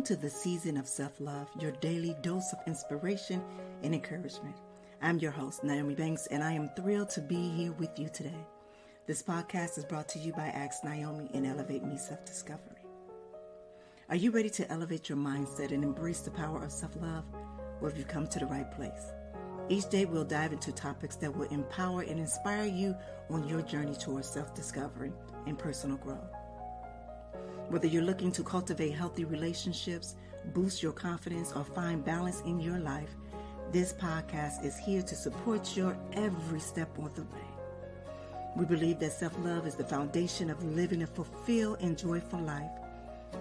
to the Season of Self-Love, your daily dose of inspiration and encouragement. I'm your host, Nyomi, and I am thrilled to be here with you today. This podcast is brought to you by Ask Nyomi and Elevate Me Self-Discovery. Are you ready to elevate your mindset and embrace the power of self-love? Well, you've come to the right place. Each day we'll dive into topics that will empower and inspire you on your journey towards self-discovery and personal growth. Whether you're looking to cultivate healthy relationships, boost your confidence, or find balance in your life, this podcast is here to support your every step on the way. We believe that self-love is the foundation of living a fulfilled and joyful life.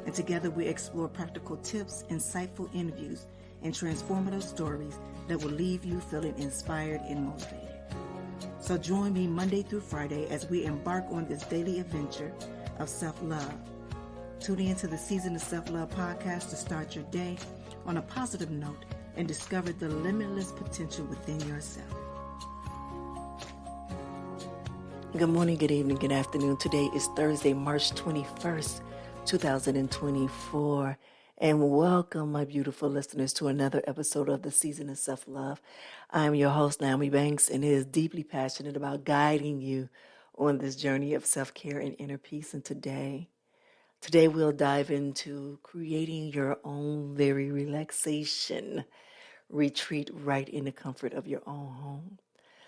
And together we explore practical tips, insightful interviews, and transformative stories that will leave you feeling inspired and motivated. So join me Monday through Friday as we embark on this daily adventure of self-love. Tune in to the Season of Self-Love podcast to start your day on a positive note and discover the limitless potential within yourself. Good morning, good evening, good afternoon. Today is Thursday, March 21st, 2024. And welcome, my beautiful listeners, to another episode of the Season of Self-Love. I'm your host, Nyomi, and is deeply passionate about guiding you on this journey of self-care and inner peace. And Today we'll dive into creating your own very relaxation retreat right in the comfort of your own home.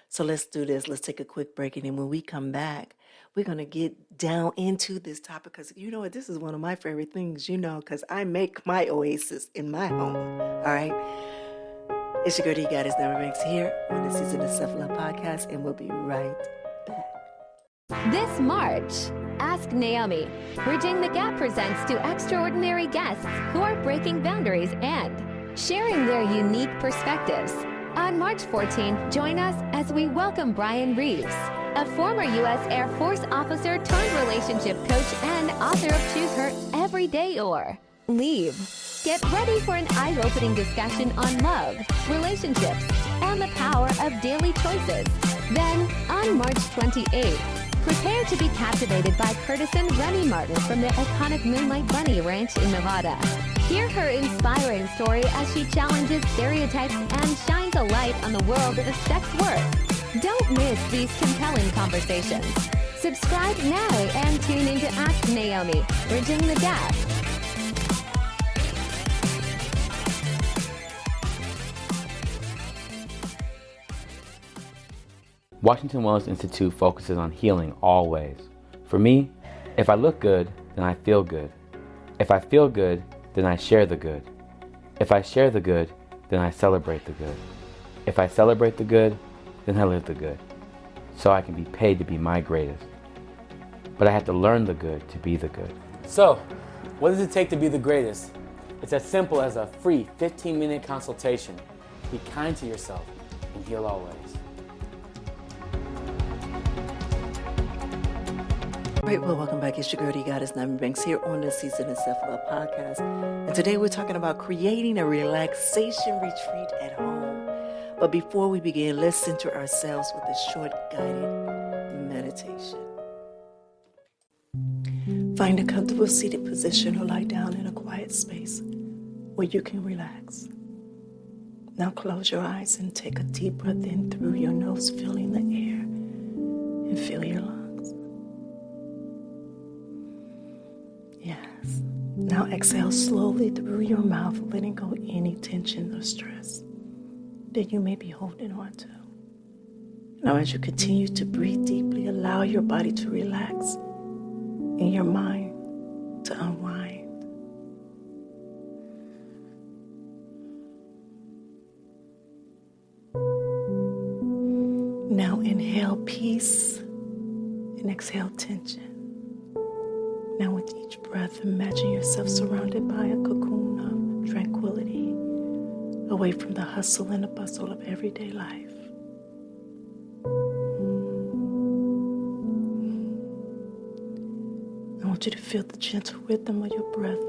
So let's do this. Let's take a quick break. And then when we come back, we're going to get down into this topic because you know what? This is one of my favorite things, because I make my oasis in my home. All right. It's your girl, Goddess NmW&x here on the Season of Self-Love podcast, and we'll be right back. This March, Ask Nyomi, Bridging the Gap presents to extraordinary guests who are breaking boundaries and sharing their unique perspectives. On March 14th, join us as we welcome Brian Reeves, a former U.S. Air Force officer turned relationship coach and author of Choose Her Every Day or Leave. Get ready for an eye-opening discussion on love, relationships, and the power of daily choices. Then, on March 28th, prepare to be captivated by courtesan Remy Martin from the iconic Moonlight Bunny Ranch in Nevada. Hear her inspiring story as she challenges stereotypes and shines a light on the world of sex work. Don't miss these compelling conversations. Subscribe now and tune in to Ask Nyomi, Bridging the Gap. Washington Wellness Institute focuses on healing always. For me, if I look good, then I feel good. If I feel good, then I share the good. If I share the good, then I celebrate the good. If I celebrate the good, then I live the good. So I can be paid to be my greatest. But I have to learn the good to be the good. So, what does it take to be the greatest? It's as simple as a free 15-minute consultation. Be kind to yourself and heal always. Right, well, welcome back. It's your girl, Goddess NmW&x here on the Season of Self-Love podcast. And today we're talking about creating a relaxation retreat at home. But before we begin, let's center ourselves with a short guided meditation. Find a comfortable seated position or lie down in a quiet space where you can relax. Now close your eyes and take a deep breath in through your nose, feeling the air and feel your lungs. Yes. Now exhale slowly through your mouth, letting go any tension or stress that you may be holding on to. Now as you continue to breathe deeply, allow your body to relax and your mind to unwind. Now inhale peace and exhale tension. Now with each breath, imagine yourself surrounded by a cocoon of tranquility, away from the hustle and the bustle of everyday life. I want you to feel the gentle rhythm of your breath,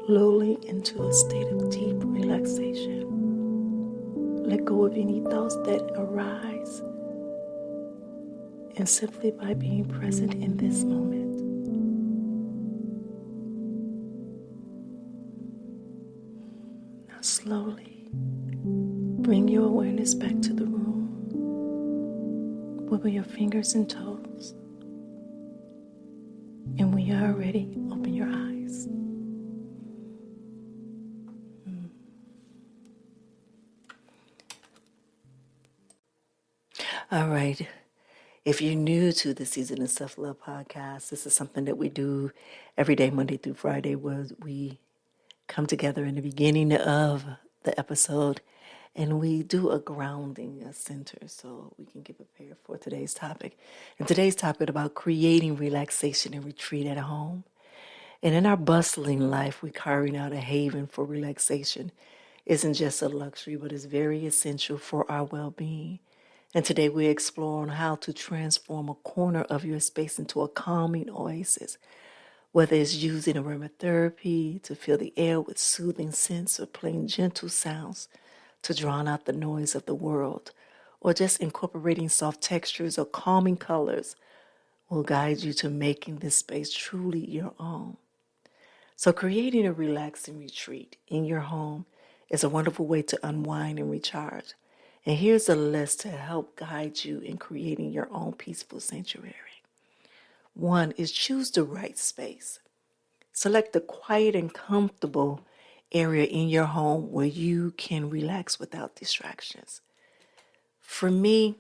lulling into a state of deep relaxation. Let go of any thoughts that arise, and simply by being present in this moment, Slowly bring your awareness back to the room. Wiggle your fingers and toes. And when you are ready, open your eyes. All right. If you're new to the Season of Self-Love podcast, this is something that we do every day, Monday through Friday, where we come together in the beginning of the episode and we do a grounding, a center, so we can get prepared for today's topic. And today's topic is about creating relaxation and retreat at home. And in our bustling life, we're carving out a haven for relaxation. Isn't just a luxury, but it's very essential for our well-being. And today we explore on how to transform a corner of your space into a calming oasis, whether it's using aromatherapy to fill the air with soothing scents or playing gentle sounds to drown out the noise of the world, or just incorporating soft textures or calming colors will guide you to making this space truly your own. So creating a relaxing retreat in your home is a wonderful way to unwind and recharge. And here's a list to help guide you in creating your own peaceful sanctuary. 1 is choose the right space. Select a quiet and comfortable area in your home where you can relax without distractions. For me,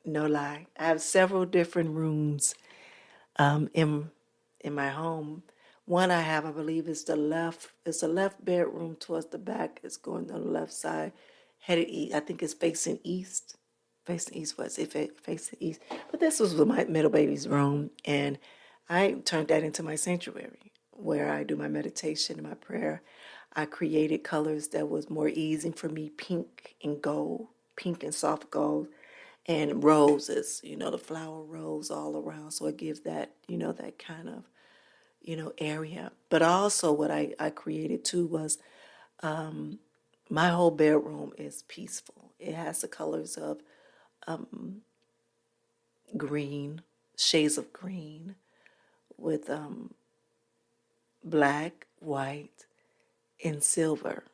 no lie, I have several different rooms in my home. One I have, I believe, is the left bedroom towards the back. It's going on the left side, headed east. I think it's facing east. Facing east-west, facing east. But this was my middle baby's room, and I turned that into my sanctuary where I do my meditation and my prayer. I created colors that was more easy for me, pink and gold, pink and soft gold, and roses, the flower rose all around. So it gives that, that kind of, area. But also what I created too was my whole bedroom is peaceful. It has the colors of green, shades of green with black, white, and silver.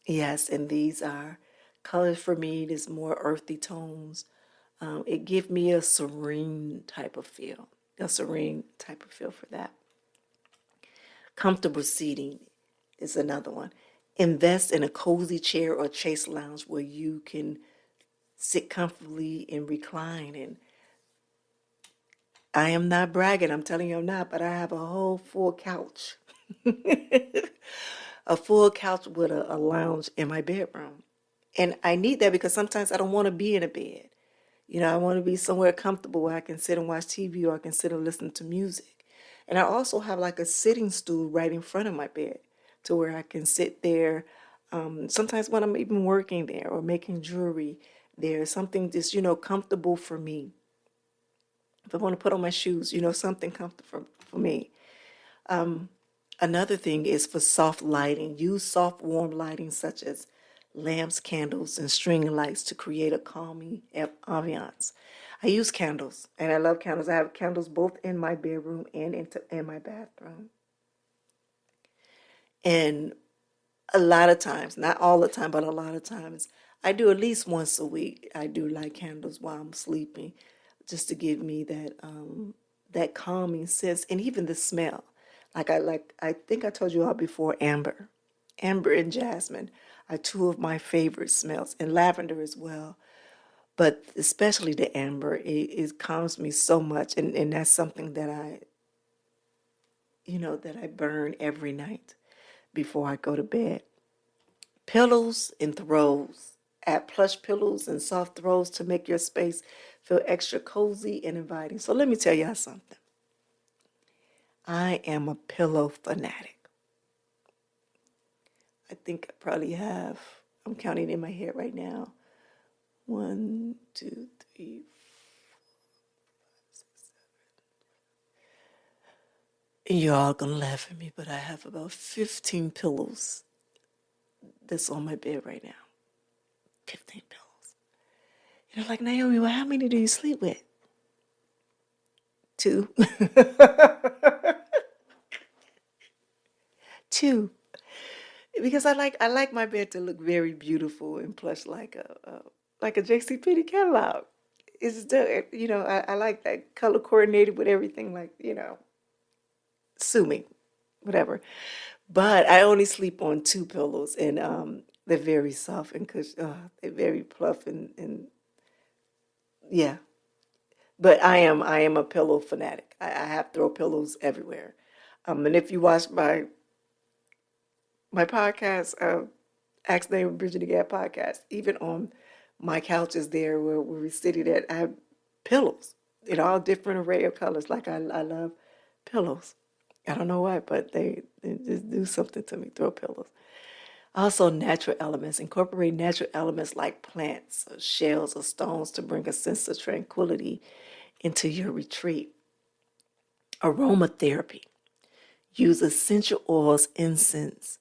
Yes, and these are colors for me. There's more earthy tones. It gives me a serene type of feel. For that. Comfortable seating is another one. Invest in a cozy chair or chaise lounge where you can sit comfortably and recline. And I am not bragging. I'm telling you I'm not, but I have a whole full couch. A full couch with a lounge in my bedroom. And I need that because sometimes I don't want to be in a bed. I want to be somewhere comfortable where I can sit and watch TV or I can sit and listen to music. And I also have like a sitting stool right in front of my bed to where I can sit there. Sometimes when I'm even working there or making jewelry, there's something just, comfortable for me. If I want to put on my shoes, something comfortable for me. Another thing is for soft lighting. Use soft, warm lighting such as lamps, candles, and string lights to create a calming ambiance. I use candles, and I love candles. I have candles both in my bedroom and in my bathroom. And a lot of times, not all the time, but a lot of times, I do at least once a week. I do light candles while I'm sleeping, just to give me that calming sense, and even the smell. I think I told you all before, amber and jasmine are 2 of my favorite smells, and lavender as well. But especially the amber, it calms me so much, and that's something that I burn every night before I go to bed. Pillows and throws. Add plush pillows and soft throws to make your space feel extra cozy and inviting. So let me tell y'all something. I am a pillow fanatic. I think I probably have, I'm counting in my head right now, 1, 2, 3, 4, 5, 6, 7. And you're all going to laugh at me, but I have about 15 pillows that's on my bed right now. 15 pillows. Like, Nyomi, well, how many do you sleep with? 2. 2. because I like my bed to look very beautiful and plush like a JCPenney catalog. It's the I like that color coordinated with everything, like sue me, whatever. But I only sleep on two pillows, and they're very soft and they're very pluff and yeah. But I am a pillow fanatic. I have throw pillows everywhere. And if you watch my podcast, Ask Name Bridget the Gap podcast, even on my couch is there where we're sitting at, I have pillows in all different array of colors. Like I love pillows. I don't know why, but they just do something to me, throw pillows. Also, natural elements. Incorporate natural elements like plants, or shells, or stones to bring a sense of tranquility into your retreat. Aromatherapy. Use essential oils, incense,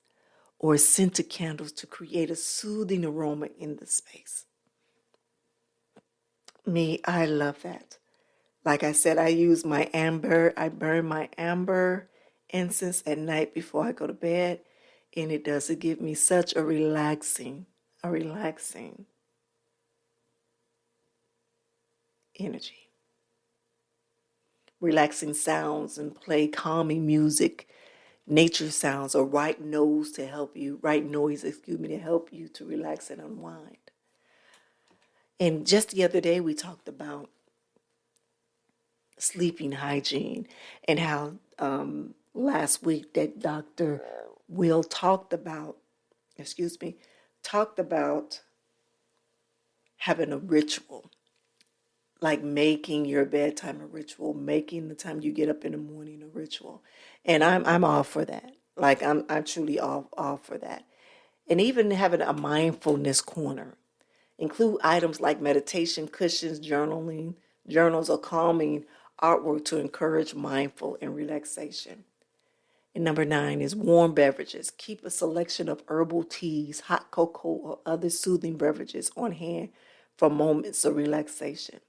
or scented candles to create a soothing aroma in the space. Me, I love that. Like I said, I burn my amber incense at night before I go to bed, and it give me such a relaxing energy. Relaxing sounds and play calming music, nature sounds, or right noise, to help you to relax and unwind. And just the other day, we talked about sleeping hygiene and how last week that Dr. Will talked about having a ritual, like making your bedtime a ritual, making the time you get up in the morning a ritual. And I'm all for that. Like I'm truly all for that. And even having a mindfulness corner. Include items like meditation, cushions, journals, or calming artwork to encourage mindful and relaxation. And number 9 is warm beverages. Keep a selection of herbal teas, hot cocoa, or other soothing beverages on hand for moments of relaxation.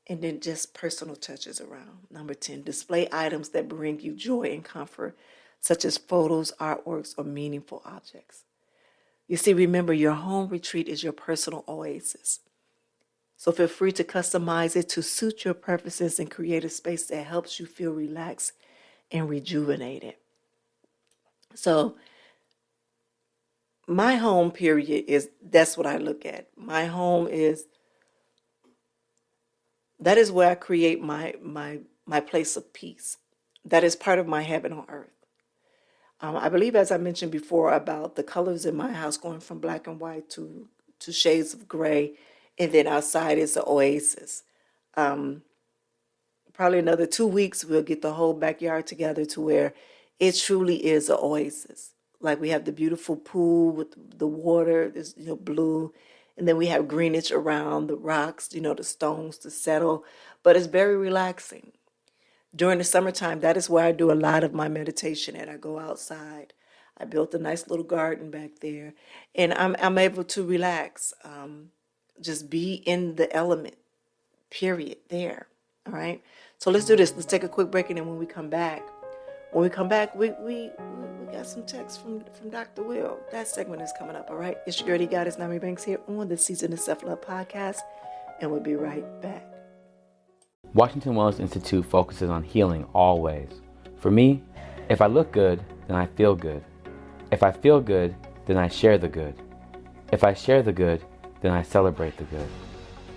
And then just personal touches around. Number 10, display items that bring you joy and comfort, such as photos, artworks, or meaningful objects. You see, remember, your home retreat is your personal oasis. So feel free to customize it to suit your preferences and create a space that helps you feel relaxed and rejuvenated. So my home that's what I look at. My home that is where I create my place of peace. That is part of my heaven on earth. I believe, as I mentioned before, about the colors in my house going from black and white to shades of gray, and then outside is the oasis. Probably another 2 weeks, we'll get the whole backyard together to where it truly is an oasis. Like we have the beautiful pool with the water, is blue, and then we have greenish around the rocks, the stones to settle. But it's very relaxing. During the summertime, that is where I do a lot of my meditation, and I go outside. I built a nice little garden back there, and I'm able to relax, just be in the element, period, there. All right. So let's do this. Let's take a quick break, and then when we come back, we got some text from Dr. Will. That segment is coming up. All right. It's your girl, Goddess Nyomi Banks here on the Season of Self-Love podcast, and we'll be right back. Washington Wellness Institute focuses on healing always. For me, if I look good, then I feel good. If I feel good, then I share the good. If I share the good, then I celebrate the good.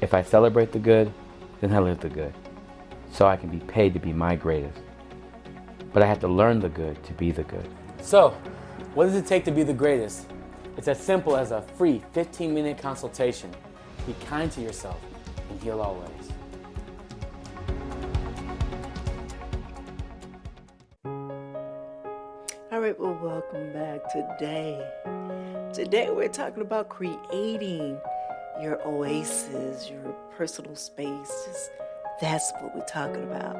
If I celebrate the good, then I live the good. So I can be paid to be my greatest. But I have to learn the good to be the good. So, what does it take to be the greatest? It's as simple as a free 15-minute consultation. Be kind to yourself and heal always. All right, well, welcome back. Today we're talking about creating your oasis, your personal space. That's what we're talking about.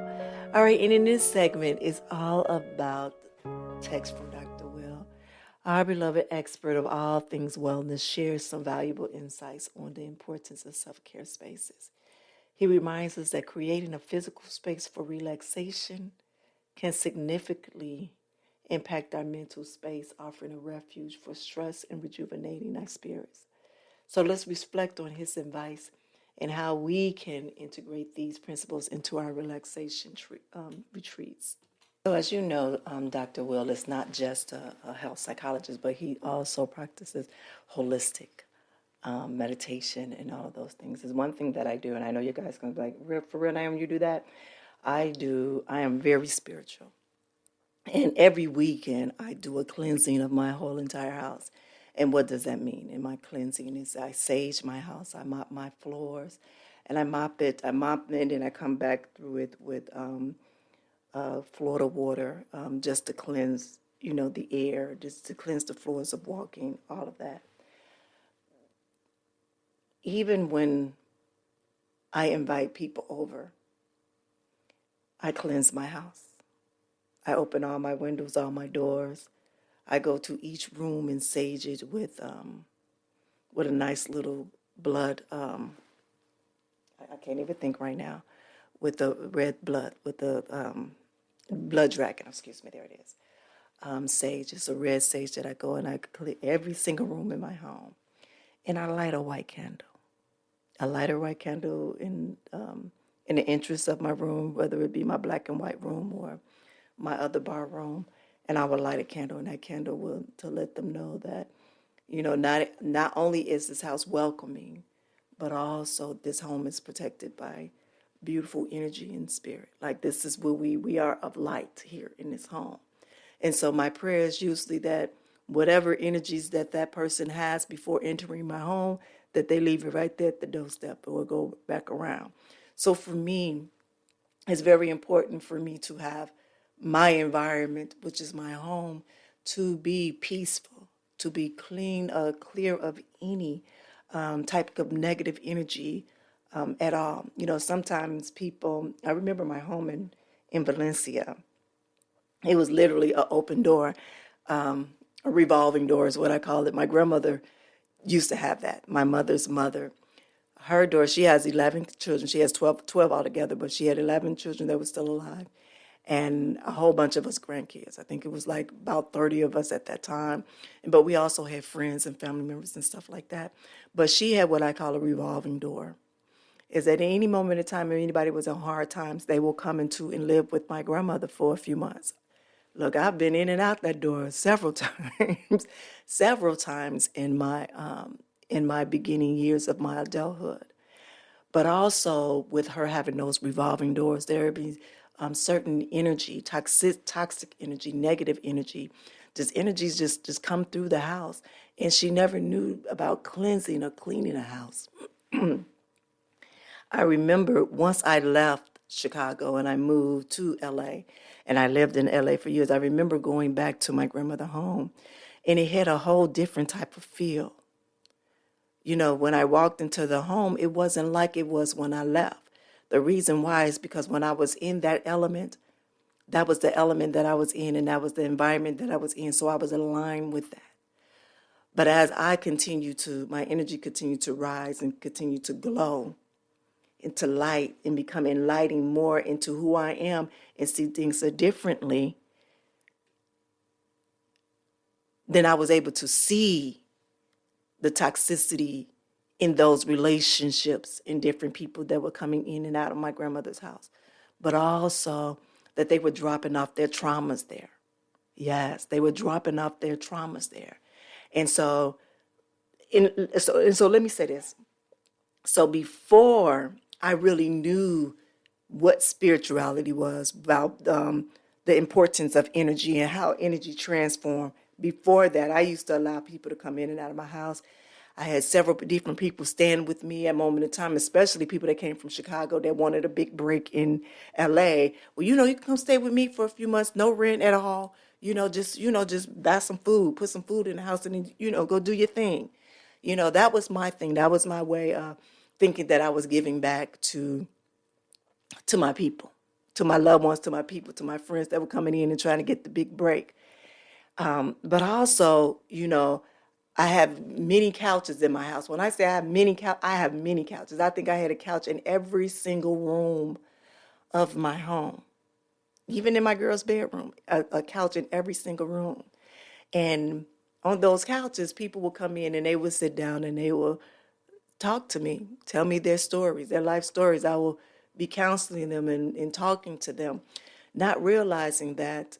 All right, and in this segment, it's all about text from Dr. Will. Our beloved expert of all things wellness shares some valuable insights on the importance of self-care spaces. He reminds us that creating a physical space for relaxation can significantly impact our mental space, offering a refuge for stress and rejuvenating our spirits. So let's reflect on his advice and how we can integrate these principles into our relaxation retreats. So as you know, Dr. Will is not just a health psychologist, but he also practices holistic meditation and all of those things. Is one thing that I do, and I know you guys are going to be like, for real, Naomi, you do that? I am very spiritual. And every weekend, I do a cleansing of my whole entire house. And what does that mean? And my cleansing is I sage my house, I mop my floors, and I mop it, and then I come back through it with Florida water, just to cleanse, the air, just to cleanse the floors of walking, all of that. Even when I invite people over, I cleanse my house. I open all my windows, all my doors. I go to each room and sage it with a nice little blood. I can't even think right now. With the red blood, with the blood dragon. Excuse me. There it is. Sage. It's a red sage that I go and I clear every single room in my home, and I light a white candle. I light a white candle in the interest of my room, whether it be my black and white room or my other bar room, and I will light a candle, and that candle will to let them know that, not only is this house welcoming, but also this home is protected by beautiful energy and spirit. Like this is where we are of light here in this home. And so my prayer is usually that whatever energies that person has before entering my home, that they leave it right there at the doorstep or go back around. So for me, it's very important for me to have my environment, which is my home, to be peaceful, to be clean, clear of any type of negative energy at all. Sometimes people, I remember my home in Valencia, it was literally an open door, a revolving door is what I call it. My grandmother used to have that. My mother's mother, her door, she has 11 children. She has 12 altogether, but she had 11 children that were still alive. And a whole bunch of us grandkids. I think it was like about 30 of us at that time. But we also had friends and family members and stuff like that. But she had what I call a revolving door. Is at any moment in time, if anybody was in hard times, they will come into and live with my grandmother for a few months. Look, I've been in and out that door several times in my beginning years of my adulthood. But also with her having those revolving doors, there would be certain energy, toxic energy, negative energy, just energies just come through the house. And she never knew about cleansing or cleaning a house. I remember once I left Chicago and I moved to LA, and I lived in LA for years. I remember going back to my grandmother's home, and it had a whole different type of feel. When I walked into the home, it wasn't like it was when I left. The reason why is because when I was in that element, that was the element that I was in, and that was the environment that I was in, so I was aligned with that. But as my energy continued to rise and continue to glow into light and become enlightening more into who I am and see things so differently, then I was able to see the toxicity in those relationships in different people that were coming in and out of my grandmother's house, but also that they were dropping off their traumas there. Yes, they were dropping off their traumas there. And so let me say this. So before I really knew what spirituality was, about the importance of energy and how energy transformed, before that, I used to allow people to come in and out of my house. I had several different people stand with me at a moment in time, especially people that came from Chicago that wanted a big break in LA. Well, you can come stay with me for a few months, no rent at all. Just buy some food, put some food in the house, and then, go do your thing. That was my thing. That was my way of thinking that I was giving back to my people, to my loved ones, to my people, to my friends that were coming in and trying to get the big break. But also, I have many couches in my house. When I say I have many couches. I think I had a couch in every single room of my home. even in my girl's bedroom, a couch in every single room. And on those couches, people will come in and they will sit down and they will talk to me, tell me their stories, their life stories. I will be counseling them and talking to them, not realizing that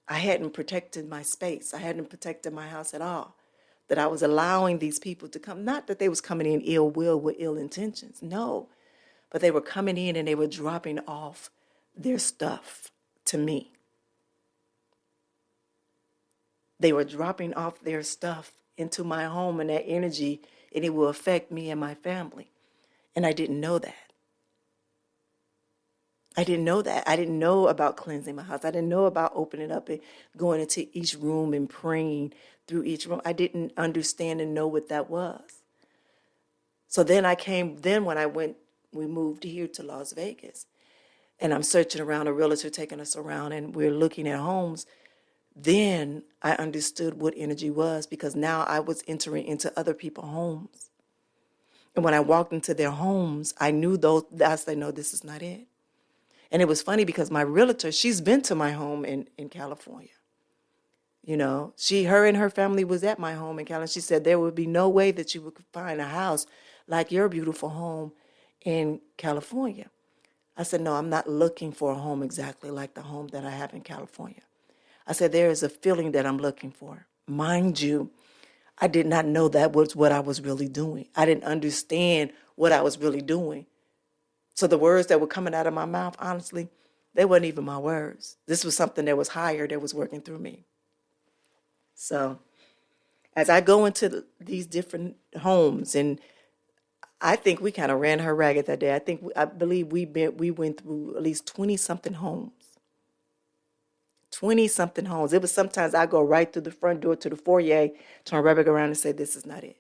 I hadn't protected my space. I hadn't protected my house at all. That I was allowing these people to come, not that they was coming in ill will with ill intentions, no, but they were coming in and they were dropping off their stuff to me. They were dropping off their stuff into my home and that energy, and it will affect me and my family. And I didn't know that. I didn't know that. I didn't know about cleansing my house. I didn't know about opening up and going into each room and praying through each room. I didn't understand and know what that was. So then we moved here to Las Vegas. And I'm searching around, a realtor taking us around, and we're looking at homes. Then I understood what energy was, because now I was entering into other people's homes. And when I walked into their homes, I knew I said, no, this is not it. And it was funny because my realtor, she's been to my home in California. You know, her and her family was at my home in California. She said there would be no way that you would find a house like your beautiful home in California. I said, no, I'm not looking for a home exactly like the home that I have in California. I said, there is a feeling that I'm looking for. Mind you, I did not know that was what I was really doing. I didn't understand what I was really doing. So the words that were coming out of my mouth, honestly, they weren't even my words. This was something that was higher that was working through me. So as I go into these different homes, and I think we kind of ran her ragged that day. I believe we went through at least 20-something homes. 20-something homes. It was sometimes I go right through the front door to the foyer, turn right back around and say, this is not it.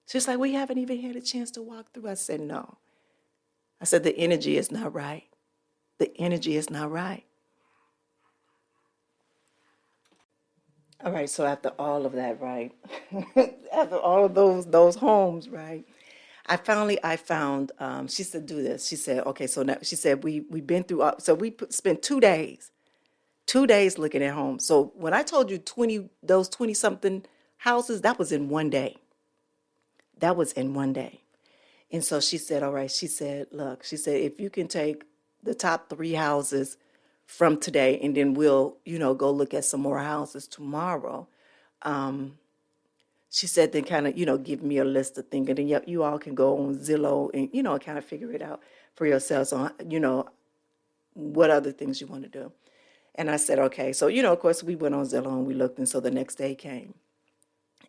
She's like, we haven't even had a chance to walk through. I said, no. I said, the energy is not right. The energy is not right. All right, so after all of that, right? After all of those homes, right? I found, she said, do this. She said, okay, so now, she said, we've been through, so we spent 2 days looking at homes. So when I told you those 20-something houses, that was in one day. That was in one day. And so she said, all right, she said, look, she said, if you can take the top 3 houses from today, and then we'll, go look at some more houses tomorrow. She said, then kind of, give me a list of things, and then you all can go on Zillow and, kind of figure it out for yourselves on, what other things you want to do. And I said, okay. So, of course, we went on Zillow and we looked, and so the next day came.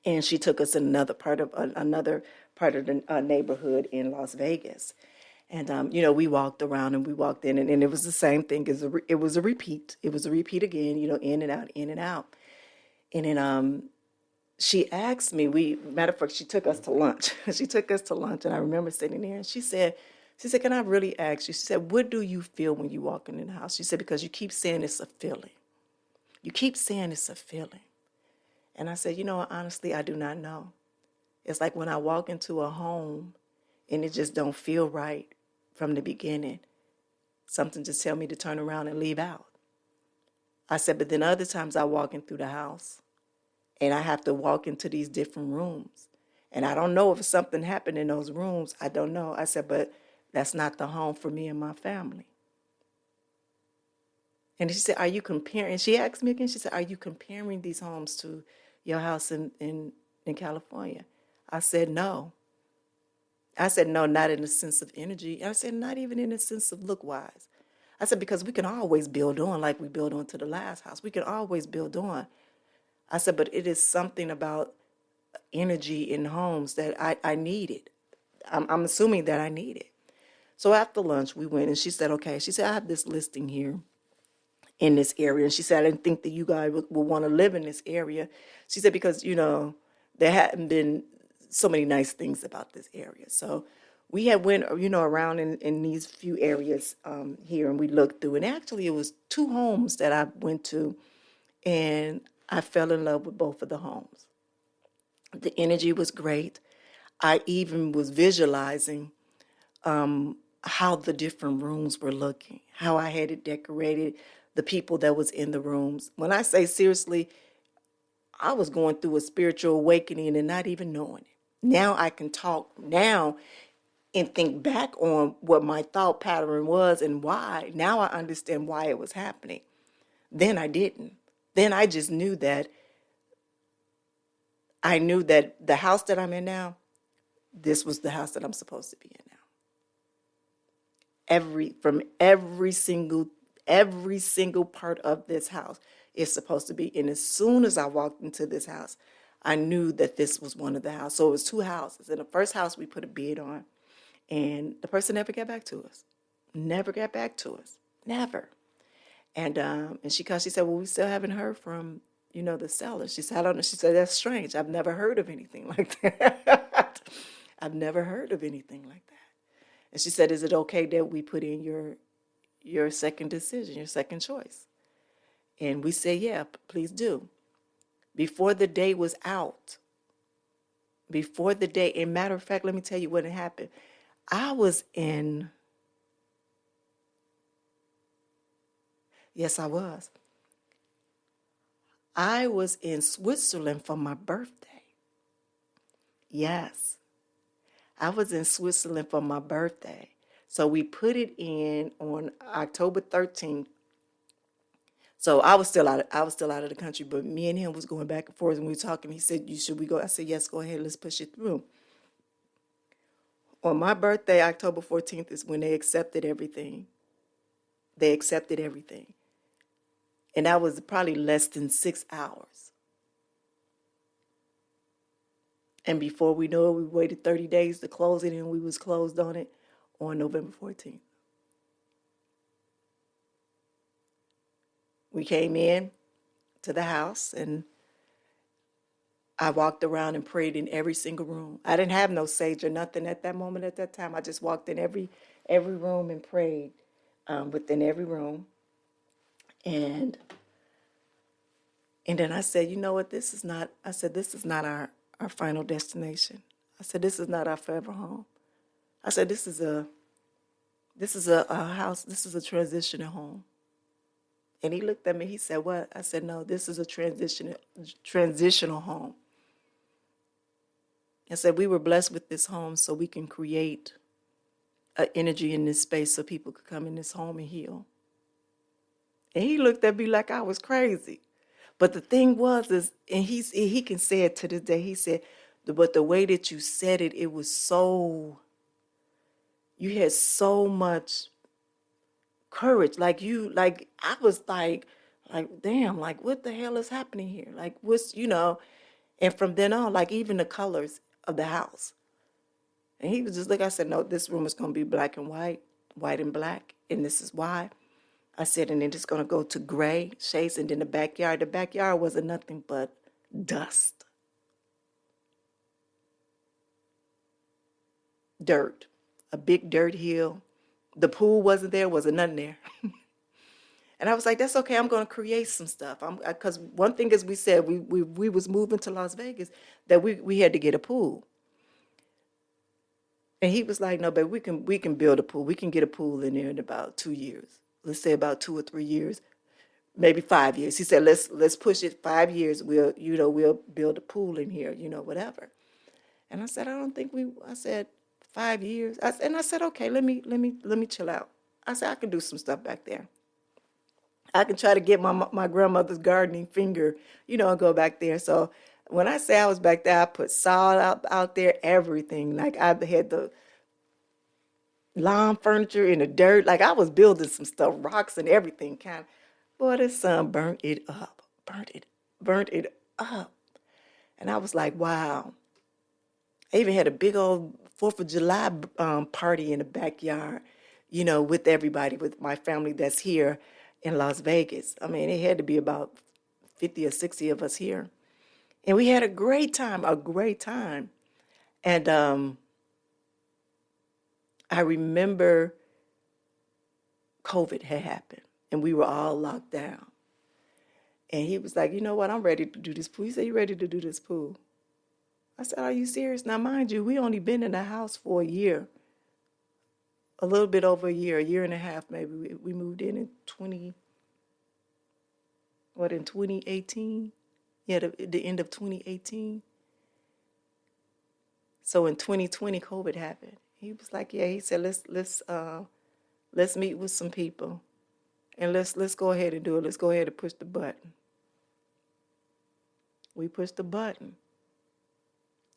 And she took us in another part of the neighborhood in Las Vegas. And, we walked around and we walked in, and it was the same thing. It was a repeat. It was a repeat again, in and out, in and out. And then she asked me, matter of fact, she took us to lunch. She took us to lunch, and I remember sitting there, and she said, can I really ask you? She said, what do you feel when you walk in the house? She said, because you keep saying it's a feeling. You keep saying it's a feeling. And I said, honestly, I do not know. It's like when I walk into a home and it just don't feel right from the beginning. Something just tell me to turn around and leave out. I said, but then other times I walk in through the house and I have to walk into these different rooms. And I don't know if something happened in those rooms. I don't know. I said, but that's not the home for me and my family. And she said, are you comparing? She asked me again, she said, are you comparing these homes to your house in California? I said, no. I said, no, not in the sense of energy. And I said, not even in the sense of look-wise. I said, because we can always build on like we built on to the last house. We can always build on. I said, but it is something about energy in homes that I needed. I'm assuming that I need it. So after lunch, we went, and she said, okay. She said, I have this listing here in this area. And she said, I didn't think that you guys would want to live in this area. She said, because, there hadn't been so many nice things about this area. So we had went, around in these few areas here, and we looked through. And actually, it was 2 homes that I went to, and I fell in love with both of the homes. The energy was great. I even was visualizing how the different rooms were looking, how I had it decorated, the people that was in the rooms. When I say seriously, I was going through a spiritual awakening and not even knowing it. Now I can talk now and think back on what my thought pattern was and why. Now I understand why it was happening. Then I didn't. Then I just knew that the house that I'm in now, this was the house that I'm supposed to be in now. Every single part of this house is supposed to be. And as soon as I walked into this house, I knew that this was one of the houses. So it was two houses. In the first house, we put a bid on, and the person never got back to us. Never got back to us. Never. And she called. She said, "Well, we still haven't heard from the seller." She said, "I don't know." She said, "That's strange. I've never heard of anything like that. I've never heard of anything like that." And she said, "Is it okay that we put in your second decision, your second choice?" And we said, "Yeah, please do." Before the day was out, and matter of fact, let me tell you what had happened. Yes, I was. I was in Switzerland for my birthday. Yes. I was in Switzerland for my birthday. So we put it in on October 13th. So I was still out of the country, but me and him was going back and forth, and we were talking. He said, should we go? I said, yes, go ahead, let's push it through. On my birthday, October 14th, is when they accepted everything. And that was probably less than 6 hours. And before we knew it, we waited 30 days to close it, and we was closed on it on November 14th. We came in to the house, and I walked around and prayed in every single room. I didn't have no sage or nothing at that moment, at that time. I just walked in every room and prayed within every room. And then I said, you know what, this is not our final destination. I said, this is not our forever home. I said, this is a house, this is a transitional home. And he looked at me, he said, what? I said, no, this is a transitional home. I said, we were blessed with this home so we can create an energy in this space so people could come in this home and heal. And he looked at me like I was crazy. But the thing was, and he can say it to this day, he said, but the way that you said it, it was so, you had so much courage. I was like, damn, like, what the hell is happening here? Like, and from then on, like, even the colors of the house. And he was just like, I said, no, this room is going to be black and white and black, and this is why. I said, and then it's going to go to gray shades, and then the backyard wasn't nothing but dust. Dirt, a big dirt hill. The pool wasn't there, wasn't nothing there. And I was like, that's okay, I'm going to create some stuff. Because one thing, as we said, we was moving to Las Vegas, that we had to get a pool. And he was like, no, but we can build a pool. We can get a pool in there in about 2 years. Let's say about 2 or 3 years, maybe 5 years. He said, let's push it 5 years. We'll build a pool in here, whatever. And I said, I said 5 years. I said, okay, let me chill out. I said, I can do some stuff back there. I can try to get my grandmother's gardening finger, and go back there. So when I say I was back there, I put salt out there, everything. Like, I had the lawn furniture in the dirt. Like, I was building some stuff, rocks and everything kind of. Boy, the sun burnt it up. And I was like, wow. I even had a big old 4th of July party in the backyard, with everybody, with my family that's here in Las Vegas. I mean, it had to be about 50 or 60 of us here. And we had a great time. And I remember COVID had happened, and we were all locked down. And he was like, you know what, I'm ready to do this pool. He said, you ready to do this pool? I said, are you serious? Now, mind you, we only been in the house for a year. a little bit over a year and a half maybe. We moved in 2018? Yeah, the end of 2018. So in 2020, COVID happened. He was like, yeah, he said, let's meet with some people and let's go ahead and do it. Let's go ahead and push the button. We pushed the button.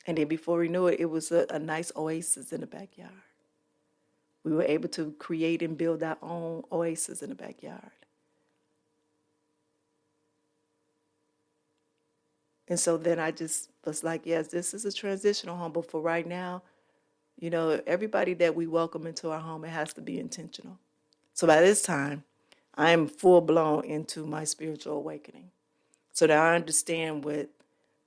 And then before we knew it, it was a nice oasis in the backyard. We were able to create and build our own oasis in the backyard. And so then I just was like, yes, this is a transitional home. But for right now, you know, everybody that we welcome into our home, it has to be intentional. So by this time, I am full blown into my spiritual awakening. So that I understand what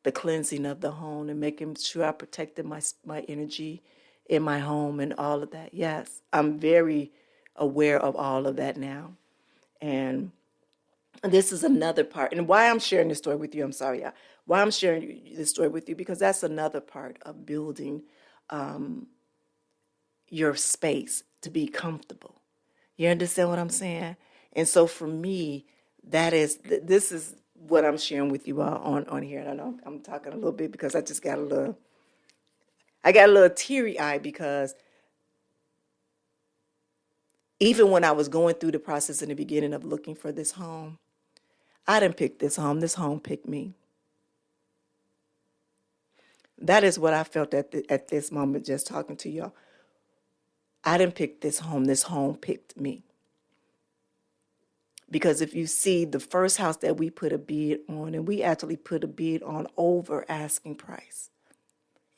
the cleansing of the home and making sure I protected my energy in my home and all of that. Yes, I'm very aware of all of that now. And this is another part. And why I'm sharing this story with you, I'm sorry, yeah. Why I'm sharing this story with you, because that's another part of building your space to be comfortable. You understand what I'm saying? And so for me, this is what I'm sharing with you all on here. And I know I'm talking a little bit because I just got a little teary-eyed, because even when I was going through the process in the beginning of looking for this home, I didn't pick this home. This home picked me. That is what I felt at this moment, just talking to y'all. I didn't pick this home picked me. Because if you see the first house that we put a bid on, and we actually put a bid on over asking price,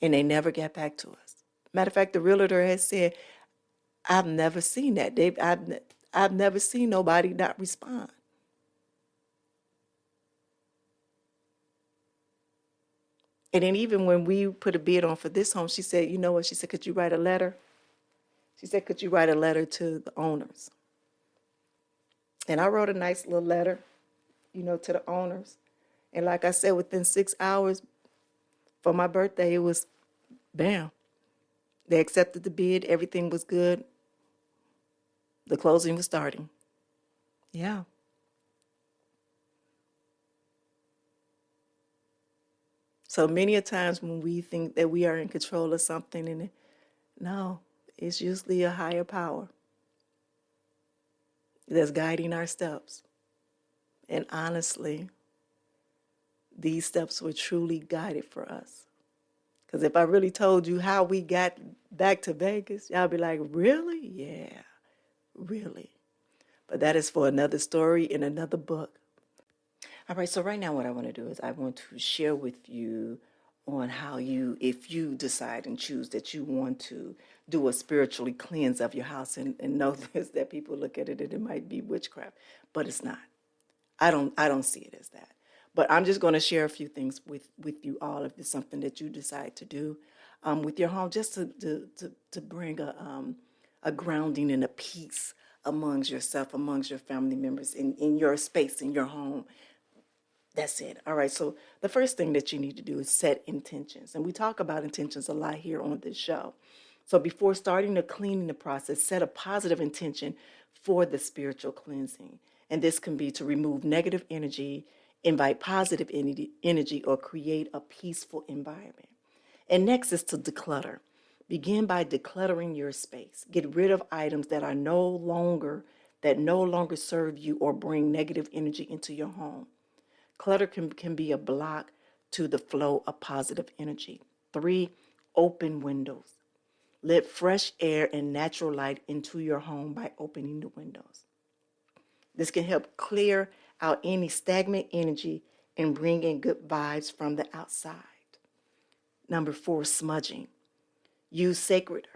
and they never got back to us. Matter of fact, the realtor has said, I've never seen that. I've never seen nobody not respond. And then even when we put a bid on for this home, she said, you know what? She said, could you write a letter? She said, could you write a letter to the owners? And I wrote a nice little letter, to the owners. And like I said, within 6 hours for my birthday, it was bam. They accepted the bid. Everything was good. The closing was starting. Yeah. So many a times when we think that we are in control of something, and no, it's usually a higher power that's guiding our steps. And honestly, these steps were truly guided for us. Because if I really told you how we got back to Vegas, y'all be like, really? Yeah, really. But that is for another story in another book. All right, so right now what I want to do is I want to share with you on how if you decide and choose that you want to do a spiritually cleanse of your house, and know this, that people look at it and it might be witchcraft, but it's not. I don't see it as that. But I'm just going to share a few things with you all if it's something that you decide to do with your home, just to bring a grounding and a peace amongst yourself, amongst your family members, in your space, in your home. That's it. All right. So the first thing that you need to do is set intentions. And we talk about intentions a lot here on this show. So before starting the cleaning process, set a positive intention for the spiritual cleansing. And this can be to remove negative energy, invite positive energy, or create a peaceful environment. And next is to declutter. Begin by decluttering your space. Get rid of items that no longer serve you or bring negative energy into your home. Clutter can be a block to the flow of positive energy. 3, open windows. Let fresh air and natural light into your home by opening the windows. This can help clear out any stagnant energy and bring in good vibes from the outside. Number 4, smudging. Use sacred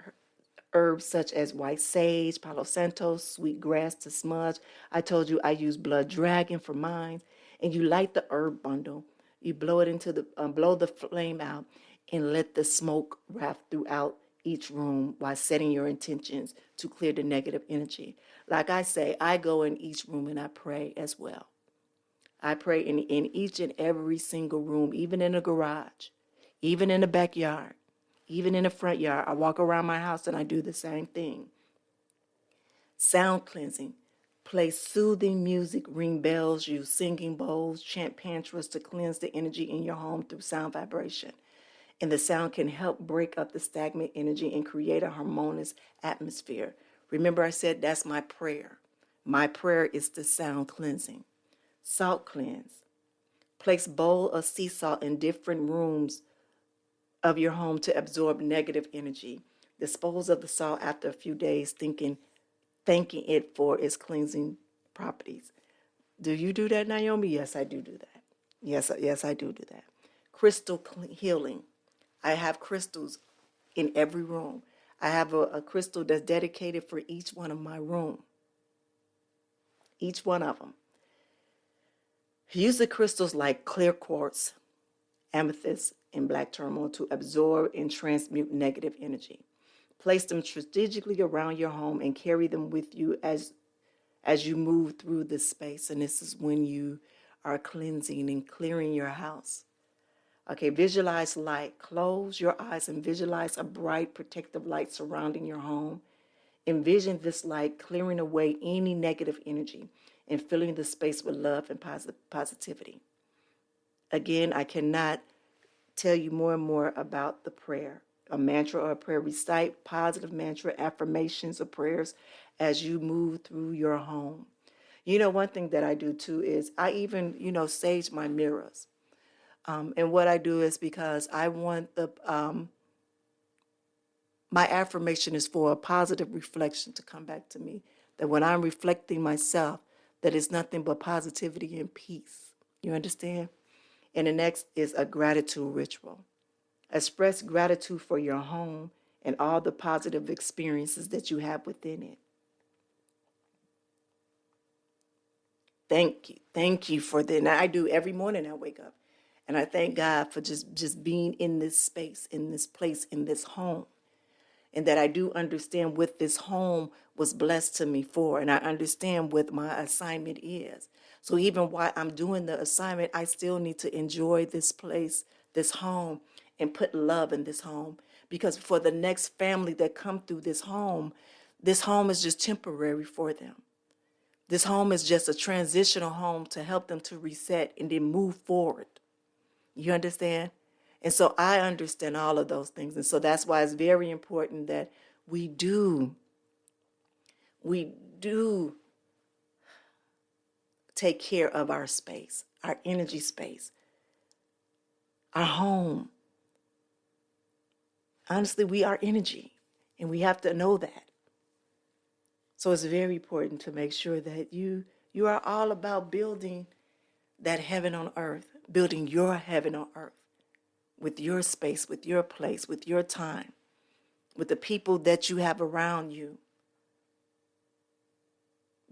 herbs such as white sage, palo santo, sweet grass to smudge. I told you I use blood dragon for mine. And you light the herb bundle. You blow it blow the flame out, and let the smoke wrap throughout each room while setting your intentions to clear the negative energy. Like I say, I go in each room and I pray as well. I pray in each and every single room, even in the garage, even in the backyard, even in the front yard. I walk around my house and I do the same thing. Sound cleansing. Play soothing music, ring bells, use singing bowls, chant mantras to cleanse the energy in your home through sound vibration. And the sound can help break up the stagnant energy and create a harmonious atmosphere. Remember, I said that's my prayer. My prayer is the sound cleansing. Salt cleanse. Place bowl of sea salt in different rooms of your home to absorb negative energy. Dispose of the salt after a few days, thanking it for its cleansing properties. Do you do that, Nyomi? Yes, I do that. Yes, I do that. Crystal healing. I have crystals in every room. I have a crystal that's dedicated for each one of my room. Each one of them. Use the crystals like clear quartz, amethyst, and black tourmaline to absorb and transmute negative energy. Place them strategically around your home and carry them with you as you move through this space. And this is when you are cleansing and clearing your house. Okay, visualize light. Close your eyes and visualize a bright protective light surrounding your home. Envision this light clearing away any negative energy and filling the space with love and positivity. Again, I cannot tell you more and more about the prayer. A mantra or a prayer. Recite positive mantra, affirmations, or prayers as you move through your home. You know, one thing that I do too is I even, sage my mirrors. And what I do is because I want my affirmation is for a positive reflection to come back to me. That when I'm reflecting myself, that it's nothing but positivity and peace. You understand? And the next is a gratitude ritual. Express gratitude for your home and all the positive experiences that you have within it. Thank you for that. And I do every morning I wake up. And I thank God for just being in this space, in this place, in this home. And that I do understand what this home was blessed to me for. And I understand what my assignment is. So even while I'm doing the assignment, I still need to enjoy this place, this home, and put love in this home. Because for the next family that come through this home is just temporary for them. This home is just a transitional home to help them to reset and then move forward. You understand? And so I understand all of those things. And so that's why it's very important that we do take care of our space, our energy space, our home. Honestly, we are energy, and we have to know that. So it's very important to make sure that you are all about building that heaven on earth, building your heaven on earth with your space, with your place, with your time, with the people that you have around you.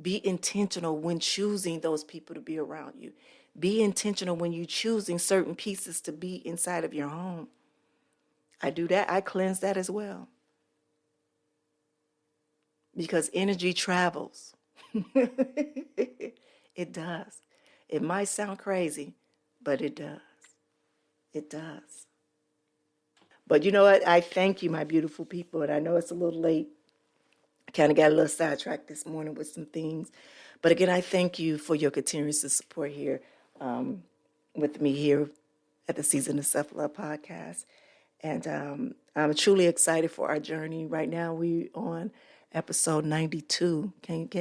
Be intentional when choosing those people to be around you. Be intentional when you're choosing certain pieces to be inside of your home. I do that. I cleanse that as well. Because energy travels. It does. It might sound crazy, but it does. It does. But you know what? I thank you, my beautiful people. And I know it's a little late. I kind of got a little sidetracked this morning with some things. But again, I thank you for your continuous support here with me here at the Season of Self-Love podcast. And I'm truly excited for our journey. Right now, we're on episode 92.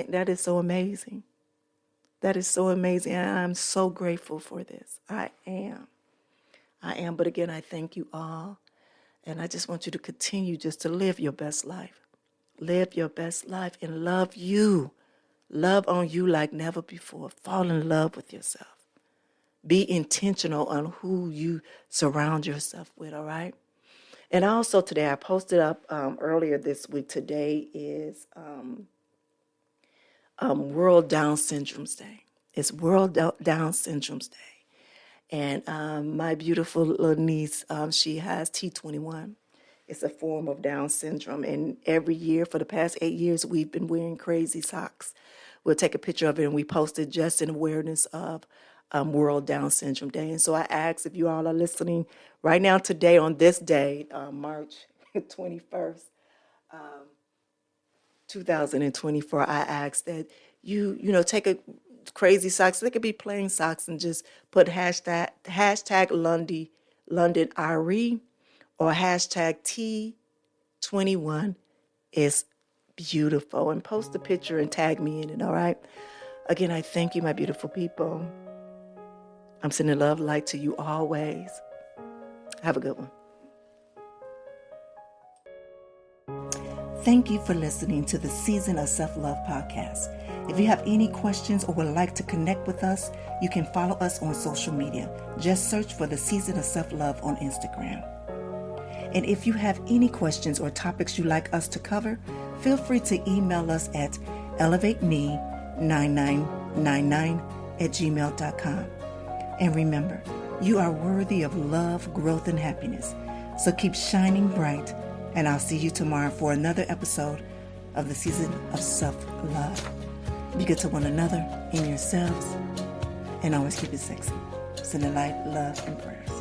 That is so amazing. That is so amazing. And I'm so grateful for this. I am. But again, I thank you all. And I just want you to continue just to live your best life. Live your best life and love you. Love on you like never before. Fall in love with yourself. Be intentional on who you surround yourself with, all right? And also today, I posted up earlier this week, today is World Down Syndrome Day. It's World Down Syndrome Day. And my beautiful little niece, she has T21. It's a form of Down syndrome. And every year for the past 8 years, we've been wearing crazy socks. We'll take a picture of it and we post it just in awareness of World Down Syndrome Day. And so I ask if you all are listening right now today on this day, March 21st, 2024, I ask that you take a crazy socks. They could be plain socks and just put hashtag London RE or hashtag T21 is beautiful, and post a picture and tag me in it, all right? Again, I thank you, my beautiful people. I'm sending love, light to you always. Have a good one. Thank you for listening to the Season of Self-Love podcast. If you have any questions or would like to connect with us, you can follow us on social media. Just search for the Season of Self-Love on Instagram. And if you have any questions or topics you'd like us to cover, feel free to email us at elevateme9999@gmail.com. And remember, you are worthy of love, growth, and happiness. So keep shining bright, and I'll see you tomorrow for another episode of the Season of Self-Love. Be good to one another and yourselves, and always keep it sexy. Sending light, love, and prayers.